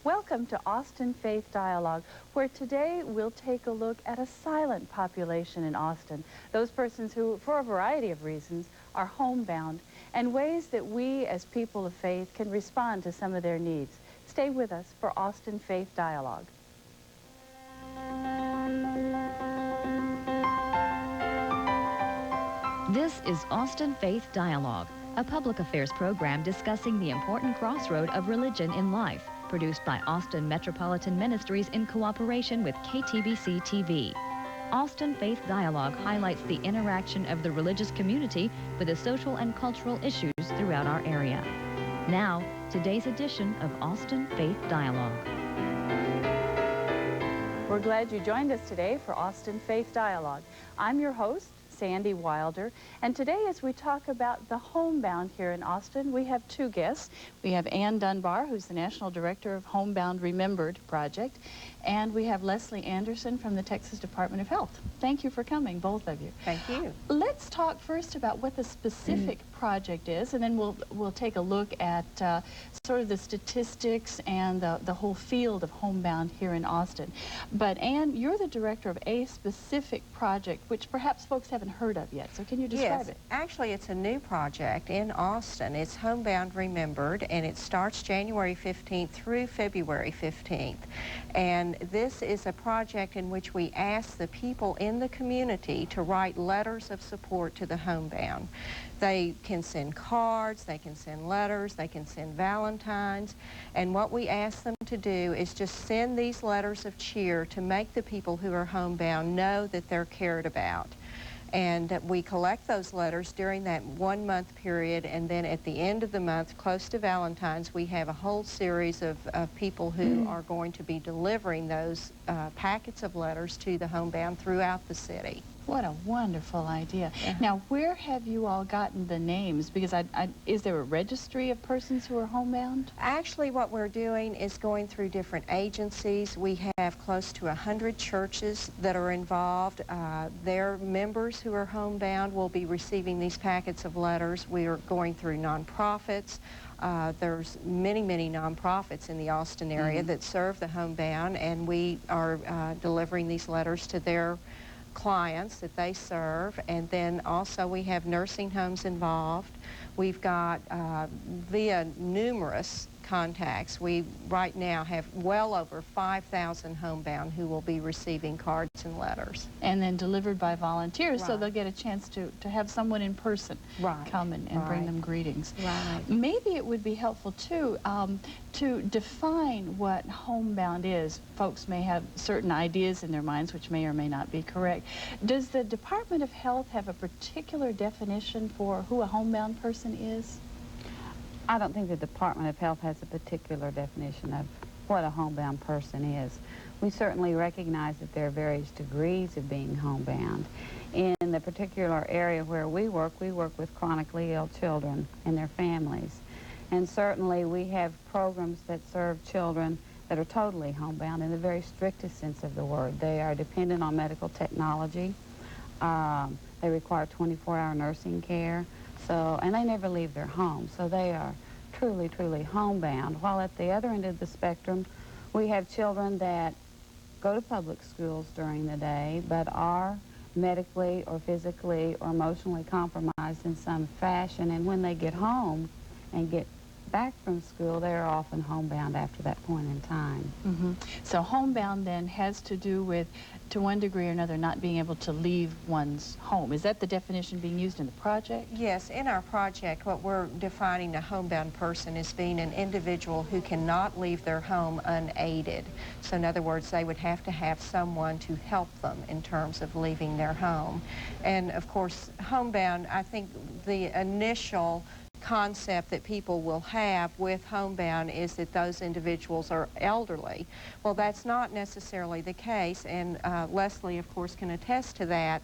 Welcome to Austin Faith Dialogue, where today we'll take a look at a silent population in Austin, those persons who, for a variety of reasons, are homebound, and ways that we as people of faith can respond to some of their needs. Stay with us for Austin Faith Dialogue. This is Austin Faith Dialogue, a public affairs program discussing the important crossroad of religion in life, produced by Austin Metropolitan Ministries in cooperation with KTBC TV. Austin Faith Dialogue highlights the interaction of the religious community with the social and cultural issues throughout our area. Now, today's edition of Austin Faith Dialogue. We're glad you joined us today for Austin Faith Dialogue. I'm your host, Sandy Wilder, and today as we talk about the homebound here in Austin, we have two guests. We have Ann Dunbar, who's the National Director of Homebound Remembered Project, and we have Leslie Anderson from the Texas Department of Health. Thank you for coming, both of you. Thank you. Let's talk first about what the specific project is, and then we'll take a look at sort of the statistics and the whole field of homebound here in Austin. But Ann, you're the director of a specific project, which perhaps folks haven't heard of yet. So can you describe it? Actually, it's a new project in Austin. It's Homebound Remembered, and it starts January 15th through February 15th. And this is a project in which we ask the people in the community to write letters of support to the homebound. They can send cards, they can send letters, they can send Valentines, and what we ask them to do is just send these letters of cheer to make the people who are homebound know that they're cared about. And we collect those letters during that 1 month period, and then at the end of the month, close to Valentine's, we have a whole series of people who are going to be delivering those packets of letters to the homebound throughout the city. What a wonderful idea. Now, where have you all gotten the names? Because is there a registry of persons who are homebound? Actually, what we're doing is going through different agencies. We have close to 100 churches that are involved. Their members who are homebound will be receiving these packets of letters. We are going through nonprofits. There's many, many nonprofits in the Austin area that serve the homebound, and we are delivering these letters to their clients that they serve. And then also we have nursing homes involved. We've got via numerous contacts, we right now have well over 5,000 homebound who will be receiving cards and letters. And then delivered by volunteers, so they'll get a chance to have someone in person come and bring them greetings. Maybe it would be helpful too to define what homebound is. Folks may have certain ideas in their minds which may or may not be correct. Does the Department of Health have a particular definition for who a homebound person is? I don't think the Department of Health has a particular definition of what a homebound person is. We certainly recognize that there are various degrees of being homebound. In the particular area where we work with chronically ill children and their families. And certainly we have programs that serve children that are totally homebound in the very strictest sense of the word. They are dependent on medical technology. They require 24-hour nursing care. And they never leave their home, so they are truly, truly homebound. While at the other end of the spectrum, we have children that go to public schools during the day, but are medically or physically or emotionally compromised in some fashion, and when they get home and get back from school, they're often homebound after that point in time. So homebound then has to do with, to one degree or another, not being able to leave one's home. Is that the definition being used in the project? Yes, in our project, what we're defining a homebound person as being an individual who cannot leave their home unaided. So in other words, they would have to have someone to help them in terms of leaving their home. And of course, homebound, I think the initial concept that people will have with homebound is that those individuals are elderly. Well, that's not necessarily the case, and Leslie, of course, can attest to that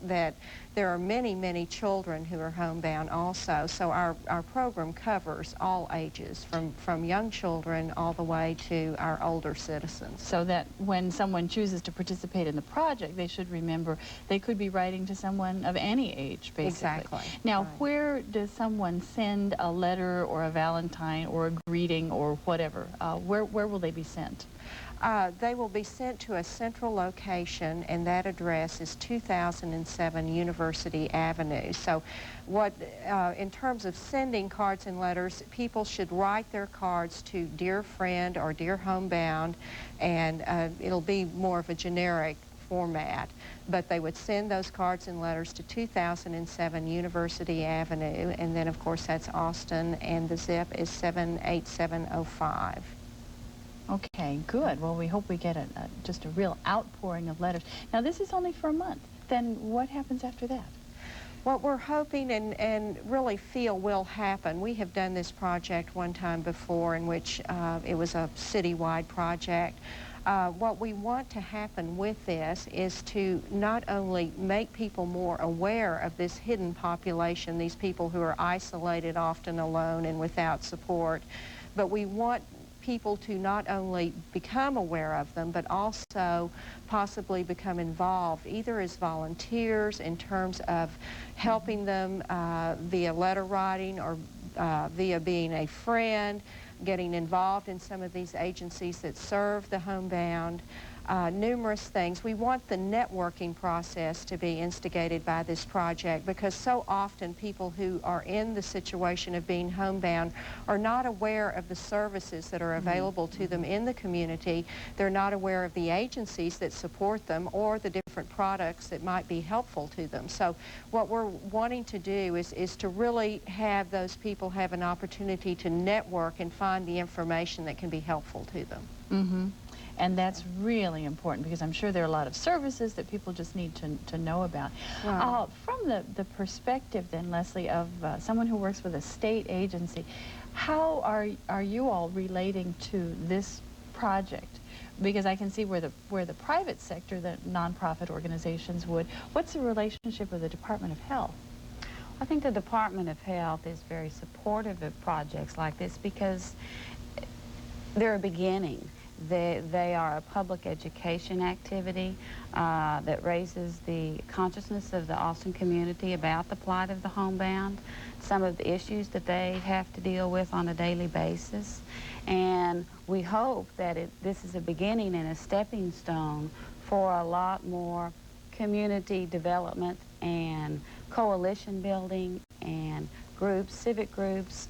there are many, many children who are homebound also. So our program covers all ages, from young children all the way to our older citizens. So that when someone chooses to participate in the project, they should remember they could be writing to someone of any age, basically. Exactly. Now, where does someone send a letter or a Valentine or a greeting or whatever, where will they be sent? They will be sent to a central location, and that address is 2007 University Avenue. So in terms of sending cards and letters, people should write their cards to Dear Friend or Dear Homebound, and it'll be more of a generic format. But they would send those cards and letters to 2007 University Avenue, and then of course that's Austin, and the zip is 78705. Okay, good. Well, we hope we get just a real outpouring of letters. Now, this is only for a month. Then what happens after that? What we're hoping and really feel will happen, we have done this project one time before in which it was a citywide project. What we want to happen with this is to not only make people more aware of this hidden population, these people who are isolated, often alone and without support, but we want people to not only become aware of them, but also possibly become involved, either as volunteers in terms of helping them via letter writing or via being a friend, getting involved in some of these agencies that serve the homebound, numerous things. We want the networking process to be instigated by this project, because so often people who are in the situation of being homebound are not aware of the services that are available to them in the community. They're not aware of the agencies that support them or the different products that might be helpful to them. So what we're wanting to do is to really have those people have an opportunity to network and find the information that can be helpful to them. Mm-hmm. And that's really important, because I'm sure there are a lot of services that people just need to know about. Right. From the perspective then, Leslie, of someone who works with a state agency, how are you all relating to this project? Because I can see where the private sector, the nonprofit organizations would. What's the relationship with the Department of Health? I think the Department of Health is very supportive of projects like this because they're a beginning. They are a public education activity that raises the consciousness of the Austin community about the plight of the homebound, some of the issues that they have to deal with on a daily basis. And we hope that this is a beginning and a stepping stone for a lot more community development and coalition building and groups, civic groups,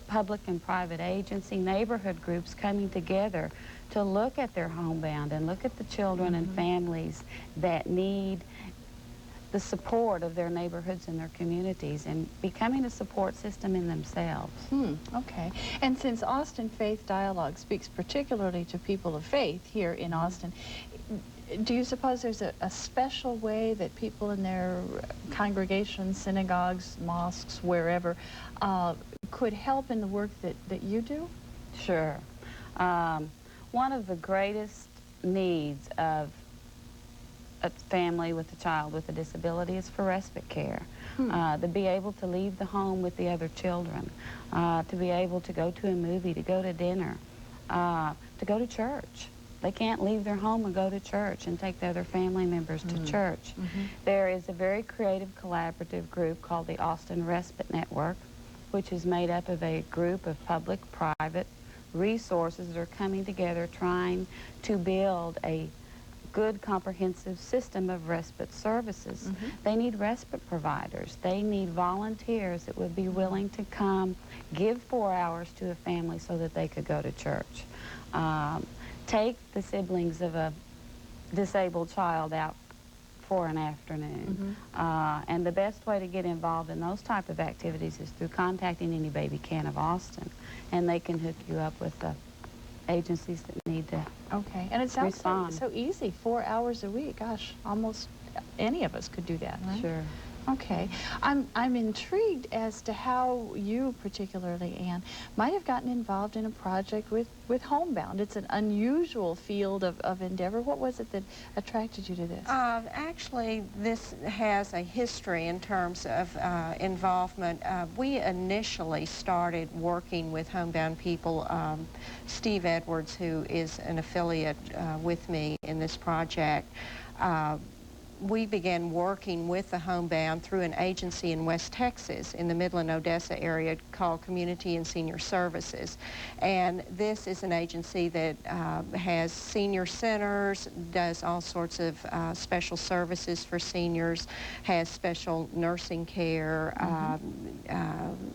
public and private agency, neighborhood groups coming together to look at their homebound and look at the children and families that need the support of their neighborhoods and their communities and becoming a support system in themselves. Okay. And since Austin Faith Dialogue speaks particularly to people of faith here in Austin, do you suppose there's a special way that people in their congregations, synagogues, mosques, wherever, could help in the work that you do? Sure. One of the greatest needs of a family with a child with a disability is for respite care. To be able to leave the home with the other children, to be able to go to a movie, to go to dinner, to go to church. They can't leave their home and go to church and take the other family members to church. There is a very creative collaborative group called the Austin Respite Network, which is made up of a group of public, private resources that are coming together trying to build a good comprehensive system of respite services. They need respite providers. They need volunteers that would be willing to come give 4 hours to a family so that they could go to church. Take the siblings of a disabled child out for an afternoon. And the best way to get involved in those type of activities is through contacting Any Baby Can of Austin, and they can hook you up with the agencies that need to And it sounds so easy, 4 hours a week. Gosh, almost any of us could do that, right? Sure. Okay. I'm intrigued as to how you, particularly, Anne, might have gotten involved in a project with Homebound. It's an unusual field of endeavor. What was it that attracted you to this? Actually, this has a history in terms of involvement. We initially started working with homebound people. Steve Edwards, who is an affiliate with me in this project, we began working with the Homebound through an agency in West Texas in the Midland-Odessa area called Community and Senior Services. And this is an agency that has senior centers, does all sorts of special services for seniors, has special nursing care,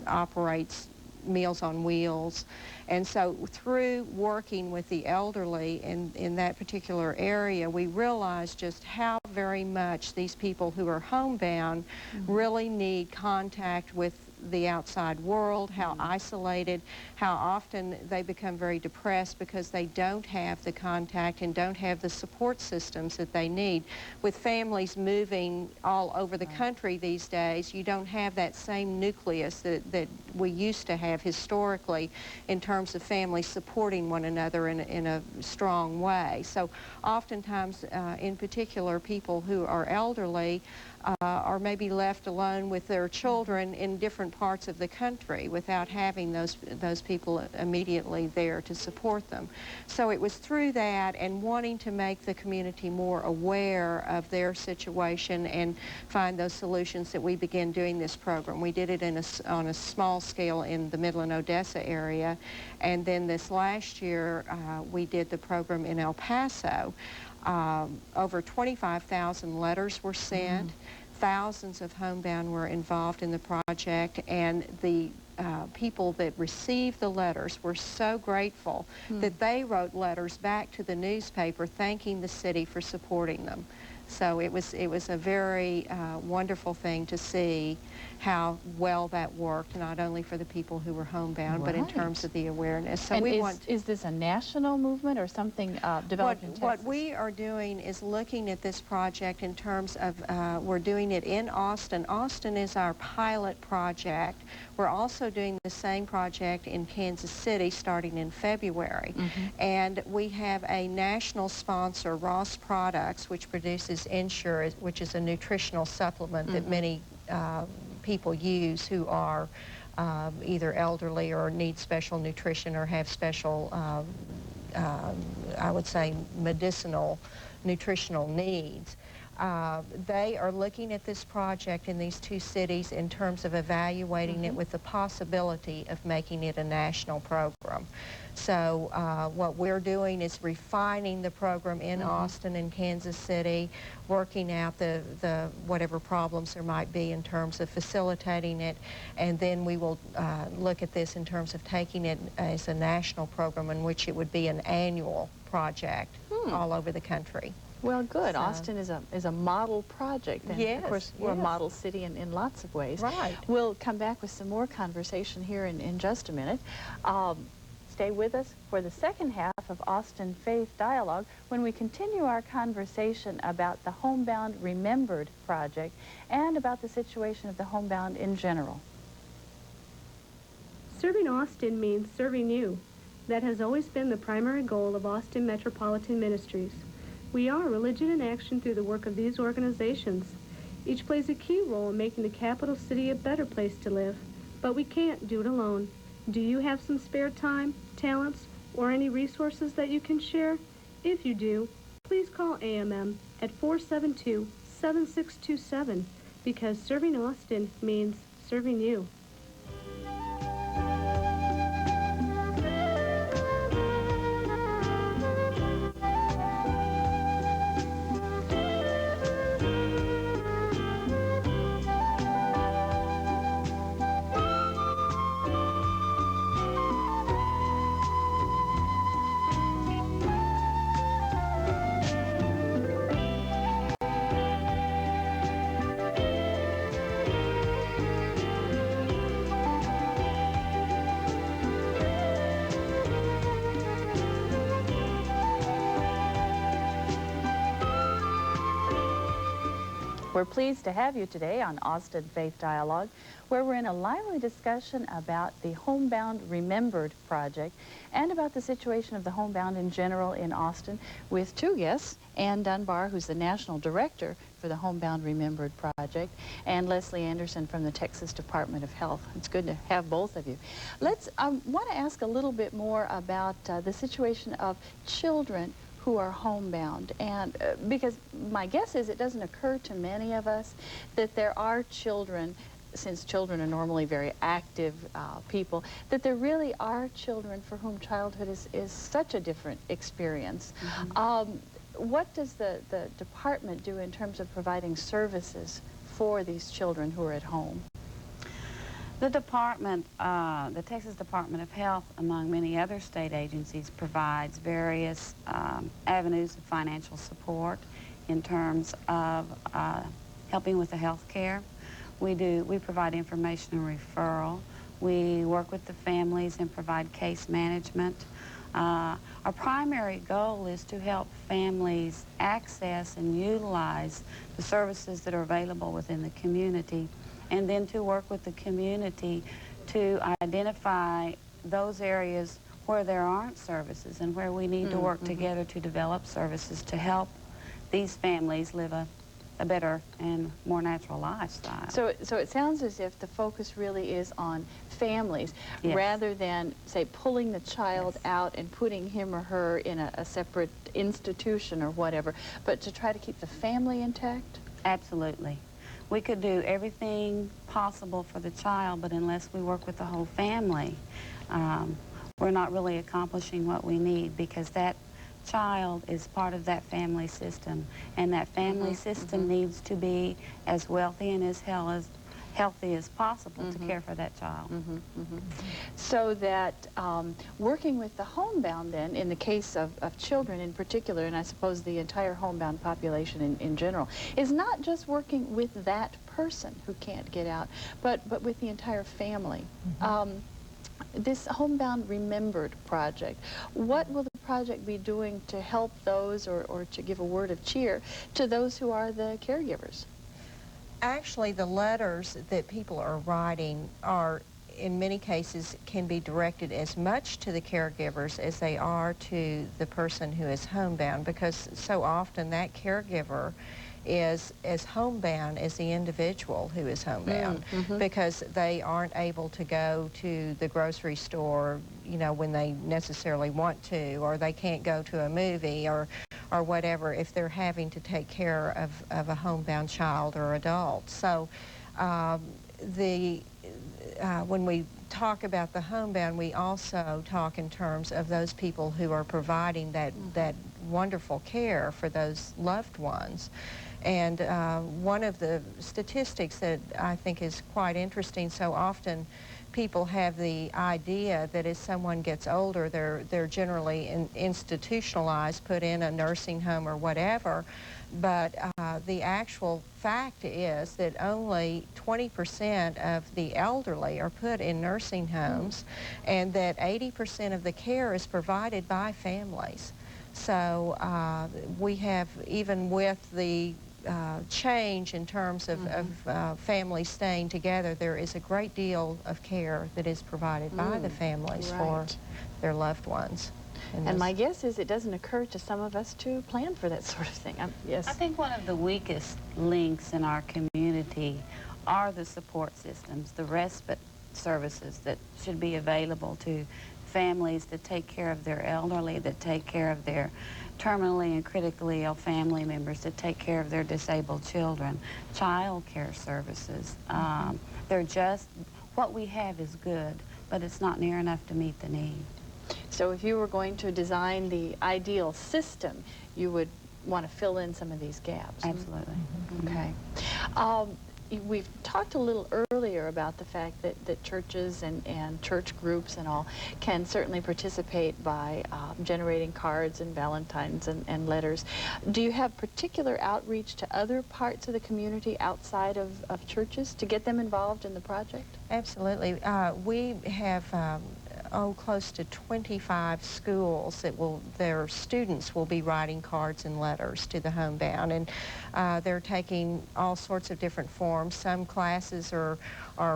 operates Meals on Wheels. And so through working with the elderly in that particular area, we realized just how very much these people who are homebound really need contact with the outside world, how isolated, how often they become very depressed because they don't have the contact and don't have the support systems that they need. With families moving all over the country these days, you don't have that same nucleus that we used to have historically in terms of families supporting one another in a strong way. So oftentimes, in particular, people who are elderly are maybe left alone with their children in different parts of the country without having those people immediately there to support them. So it was through that and wanting to make the community more aware of their situation and find those solutions that we began doing this program. We did it on a small scale in the Midland-Odessa area, and then this last year we did the program in El Paso. Over 25,000 letters were sent. Thousands of homebound were involved in the project, and the people that received the letters were so grateful that they wrote letters back to the newspaper thanking the city for supporting them. So it was a very wonderful thing to see how well that worked, not only for the people who were homebound, but in terms of the awareness. So and is this a national movement or something developed in Texas? What we are doing is looking at this project in terms of, we're doing it in Austin. Austin is our pilot project. We're also doing the same project in Kansas City starting in February. And we have a national sponsor, Ross Products, which produces Ensure, which is a nutritional supplement that many people use who are either elderly or need special nutrition or have special, I would say, medicinal nutritional needs. They are looking at this project in these two cities in terms of evaluating it with the possibility of making it a national program. So what we're doing is refining the program in Austin and Kansas City, working out the whatever problems there might be in terms of facilitating it, and then we will look at this in terms of taking it as a national program in which it would be an annual project all over the country. Well, good. So, Austin is a model project. And yes, of course, we're a model city in lots of ways. Right. We'll come back with some more conversation here in just a minute. Stay with us for the second half of Austin Faith Dialogue when we continue our conversation about the Homebound Remembered project and about the situation of the homebound in general. Serving Austin means serving you. That has always been the primary goal of Austin Metropolitan Ministries. We are religion in action through the work of these organizations. Each plays a key role in making the capital city a better place to live, but we can't do it alone. Do you have some spare time, talents, or any resources that you can share? If you do, please call AMM at 472-7627 because serving Austin means serving you. We're pleased to have you today on Austin Faith Dialogue, where we're in a lively discussion about the Homebound Remembered project and about the situation of the homebound in general in Austin with two guests, Ann Dunbar, who's the National Director for the Homebound Remembered project, and Leslie Anderson from the Texas Department of Health. It's good to have both of you. Let's want to ask a little bit more about the situation of children who are homebound. And because my guess is it doesn't occur to many of us that there are children, since children are normally very active people, that there really are children for whom childhood is such a different experience. What does the department do in terms of providing services for these children who are at home? The department, the Texas Department of Health, among many other state agencies, provides various avenues of financial support in terms of helping with the health care. We provide information and referral. We work with the families and provide case management. Our primary goal is to help families access and utilize the services that are available within the community, and then to work with the community to identify those areas where there aren't services and where we need to work together to develop services to help these families live a better and more natural lifestyle. So it sounds as if the focus really is on families, rather than, say, pulling the child out and putting him or her in a separate institution or whatever, but to try to keep the family intact? Absolutely. We could do everything possible for the child, but unless we work with the whole family, we're not really accomplishing what we need, because that child is part of that family system, and that family system needs to be as wealthy and as healthy as possible to care for that child. So that working with the homebound then, in the case of children in particular, and I suppose the entire homebound population in general, is not just working with that person who can't get out, but with the entire family. This Homebound Remembered project, what will the project be doing to help those, or to give a word of cheer to those who are the caregivers? Actually, the letters that people are writing are, in many cases, can be directed as much to the caregivers as they are to the person who is homebound, because so often that caregiver is as homebound as the individual who is homebound, because they aren't able to go to the grocery store, you know, when they necessarily want to, or they can't go to a movie or whatever if they're having to take care of a homebound child or adult. So when we talk about the homebound, we also talk in terms of those people who are providing that wonderful care for those loved ones. And one of the statistics that I think is quite interesting, so often people have the idea that as someone gets older, they're generally institutionalized, put in a nursing home or whatever, but the actual fact is that only 20% of the elderly are put in nursing homes, and that 80% of the care is provided by families. So we have, even with the change in terms of families staying together, there is a great deal of care that is provided by the families for their loved ones. And my guess is it doesn't occur to some of us to plan for that sort of thing. Yes. I think one of the weakest links in our community are the support systems, the respite services that should be available to families that take care of their elderly, that take care of their terminally and critically ill family members, that take care of their disabled children, child care services. They're just, what we have is good, but it's not near enough to meet the need. So if you were going to design the ideal system, you would want to fill in some of these gaps. Absolutely. Okay. We've talked a little earlier about the fact that churches and church groups and all can certainly participate by generating cards and valentines and letters. Do you have particular outreach to other parts of the community outside of churches to get them involved in the project? Absolutely. We have close to 25 schools that their students will be writing cards and letters to the homebound, and they're taking all sorts of different forms. Some classes are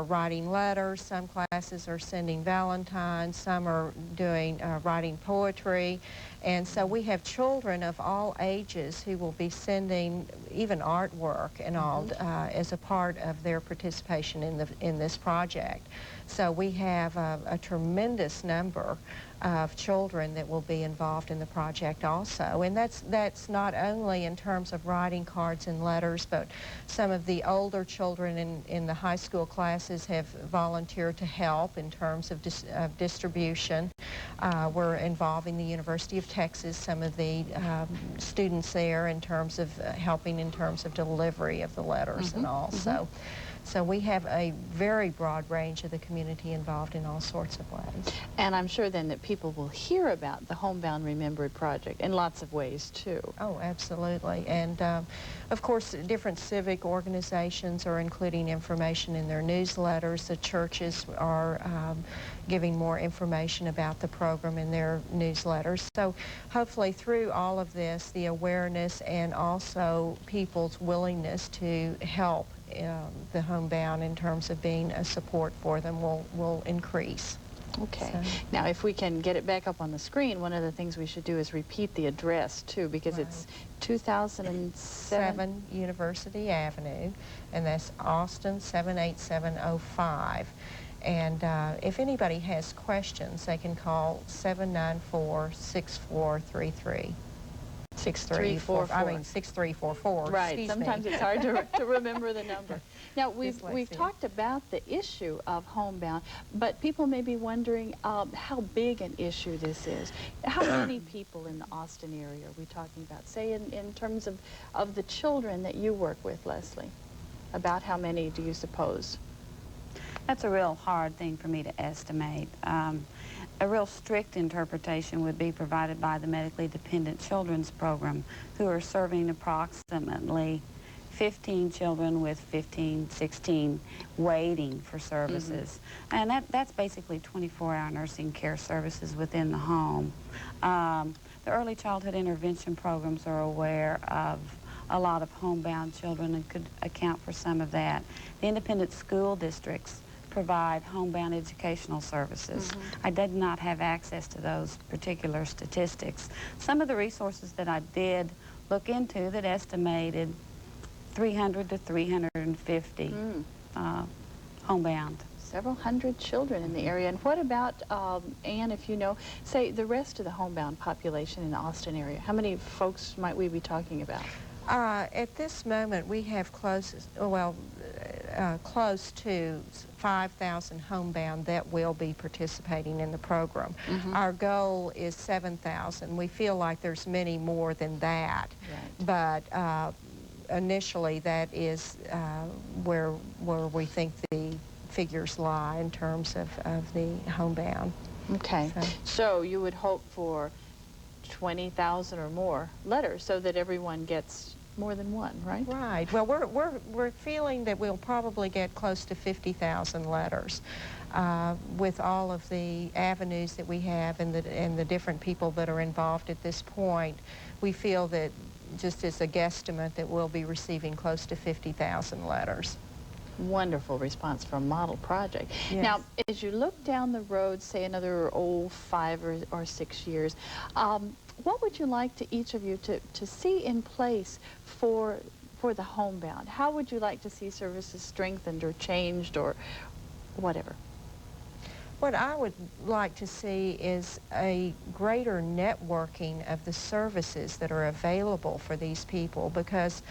writing letters, some classes are sending valentines, some are doing writing poetry, and so we have children of all ages who will be sending even artwork and all as a part of their participation in this project. So we have a tremendous number of children that will be involved in the project also. And that's not only in terms of writing cards and letters, but some of the older children in the high school classes have volunteered to help in terms of distribution. We're involving the University of Texas, some of the students there in terms of helping in terms of delivery of the letters and all. So we have a very broad range of the community involved in all sorts of ways. And I'm sure then that people will hear about the Homebound Remembered project in lots of ways too. Oh, absolutely. And of course, different civic organizations are including information in their newsletters. The churches are giving more information about the program in their newsletters. So hopefully through all of this, the awareness and also people's willingness to help the Homebound in terms of being a support for them will increase. Okay. So. Now, if we can get it back up on the screen, one of the things we should do is repeat the address, too, because it's 2007 University Avenue, and that's Austin 78705. And if anybody has questions, they can call 794-6433. 6344. Right. Sometimes it's hard to remember the number. Now we've talked about the issue of Homebound, but people may be wondering how big an issue this is. How many people in the Austin area are we talking about? Say in terms of the children that you work with, Leslie. About how many do you suppose? That's a real hard thing for me to estimate. A real strict interpretation would be provided by the Medically Dependent Children's Program, who are serving approximately 15 children with 15, 16 waiting for services. And that's basically 24-hour nursing care services within the home. The early childhood intervention programs are aware of a lot of homebound children and could account for some of that. The independent school districts provide homebound educational services. I did not have access to those particular statistics. Some of the resources that I did look into that estimated 300 to 350 homebound. Several hundred children in the area. And what about, Anne, if you know, say the rest of the homebound population in the Austin area? How many folks might we be talking about? At this moment, we have close to 5,000 homebound that will be participating in the program. Our goal is 7,000. We feel like there's many more than that, but initially that is where we think the figures lie in terms of the homebound. Okay, so you would hope for 20,000 or more letters so that everyone gets more than one, right? Right. Well, we're feeling that we'll probably get close to 50,000 letters with all of the avenues that we have and the different people that are involved at this point. We feel that just as a guesstimate that we'll be receiving close to 50,000 letters. Wonderful response for a model project. Yes. Now, as you look down the road, say another 5 or 6 years, what would you like to each of you to see in place for the homebound? How would you like to see services strengthened or changed or whatever? What I would like to see is a greater networking of the services that are available for these people, because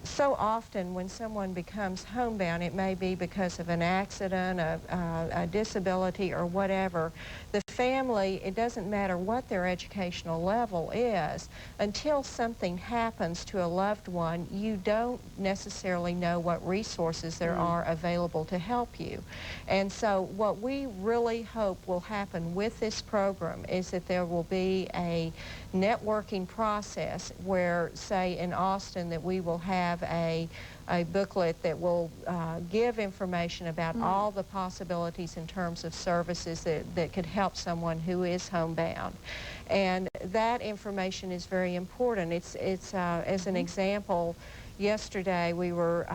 so often when someone becomes homebound, it may be because of an accident, a disability, or whatever. The family, it doesn't matter what their educational level is, until something happens to a loved one, you don't necessarily know what resources there are available to help you. And so what we really hope will happen with this program is that there will be a networking process where, say in Austin, that we will have a booklet that will give information about all the possibilities in terms of services that could help someone who is homebound. And that information is very important. It's as an example, yesterday we were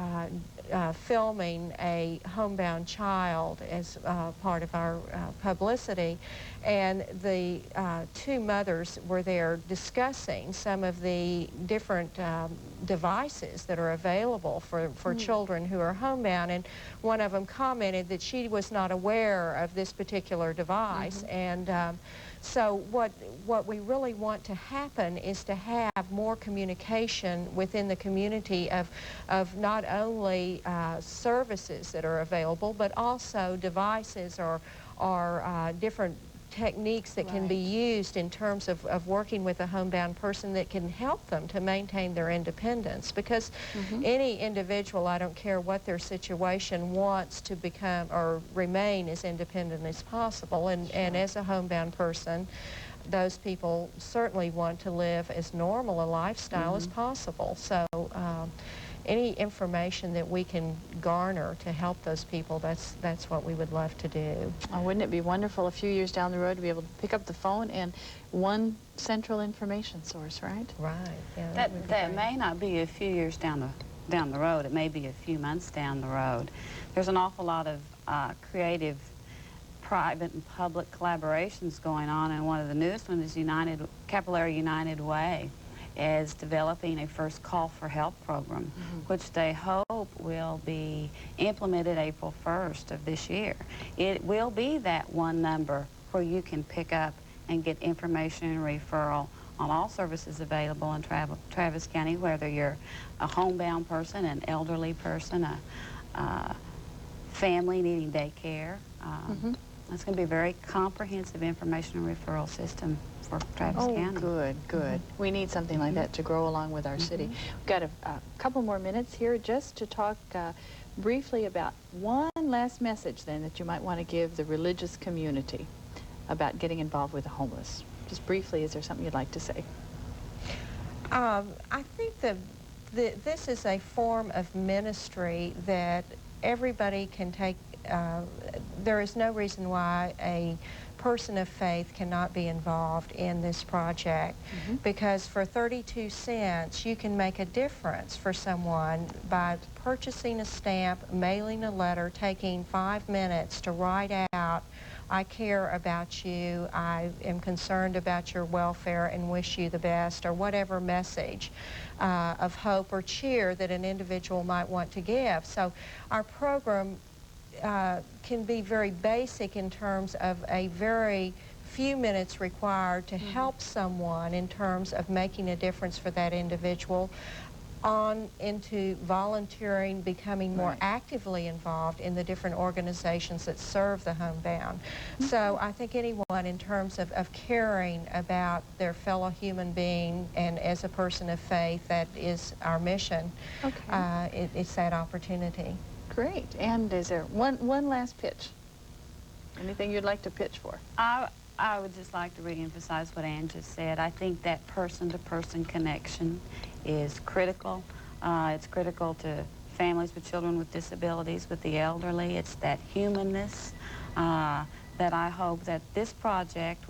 filming a homebound child as part of our publicity, And the two mothers were there discussing some of the different devices that are available for children who are homebound, and one of them commented that she was not aware of this particular device. And so what we really want to happen is to have more communication within the community of not only services that are available, but also devices or different techniques that can be used in terms of working with a homebound person that can help them to maintain their independence. Because any individual, I don't care what their situation, wants to become or remain as independent as possible. And as a homebound person, those people certainly want to live as normal a lifestyle as possible. So any information that we can garner to help those people, that's what we would love to do. Oh, wouldn't it be wonderful a few years down the road to be able to pick up the phone and one central information source, right? Right. Yeah, That may not be a few years down the road. It may be a few months down the road. There's an awful lot of creative private and public collaborations going on, and one of the newest ones is Capillary United Way is developing a first call for help program, which they hope will be implemented April 1st of this year. It will be that one number where you can pick up and get information and referral on all services available in Travis County, whether you're a homebound person, an elderly person, a family needing daycare. It's going to be a very comprehensive information and referral system for Travis County. Good, good. We need something like that to grow along with our city. We've got a couple more minutes here just to talk briefly about one last message then that you might want to give the religious community about getting involved with the homeless. Just briefly, is there something you'd like to say? I think this is a form of ministry that everybody can take. There is no reason why a person of faith cannot be involved in this project, because for 32 cents you can make a difference for someone by purchasing a stamp, mailing a letter, taking 5 minutes to write out, "I care about you, I am concerned about your welfare and wish you the best," or whatever message of hope or cheer that an individual might want to give. So our program can be very basic in terms of a very few minutes required to help someone in terms of making a difference for that individual, on into volunteering, becoming more actively involved in the different organizations that serve the homebound. So I think anyone in terms of caring about their fellow human being, and as a person of faith, that is our mission. It's that opportunity. Great. And is there one last pitch? Anything you'd like to pitch for? I would just like to reemphasize what Ann just said. I think that person-to-person connection is critical. It's critical to families with children with disabilities, with the elderly. It's that humanness that I hope that this project,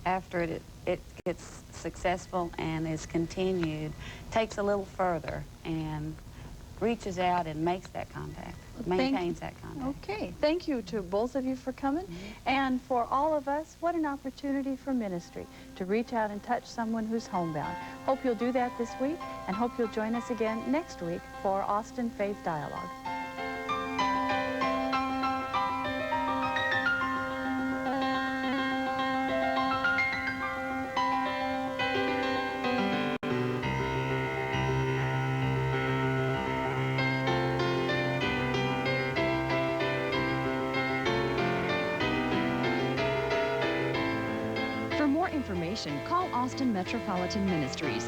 after it gets successful and is continued, takes a little further and reaches out and makes that contact, maintains that contact. Okay. Thank you to both of you for coming. And for all of us, what an opportunity for ministry to reach out and touch someone who's homebound. Hope you'll do that this week, and hope you'll join us again next week for Austin Faith Dialogue. For more information, call Austin Metropolitan Ministries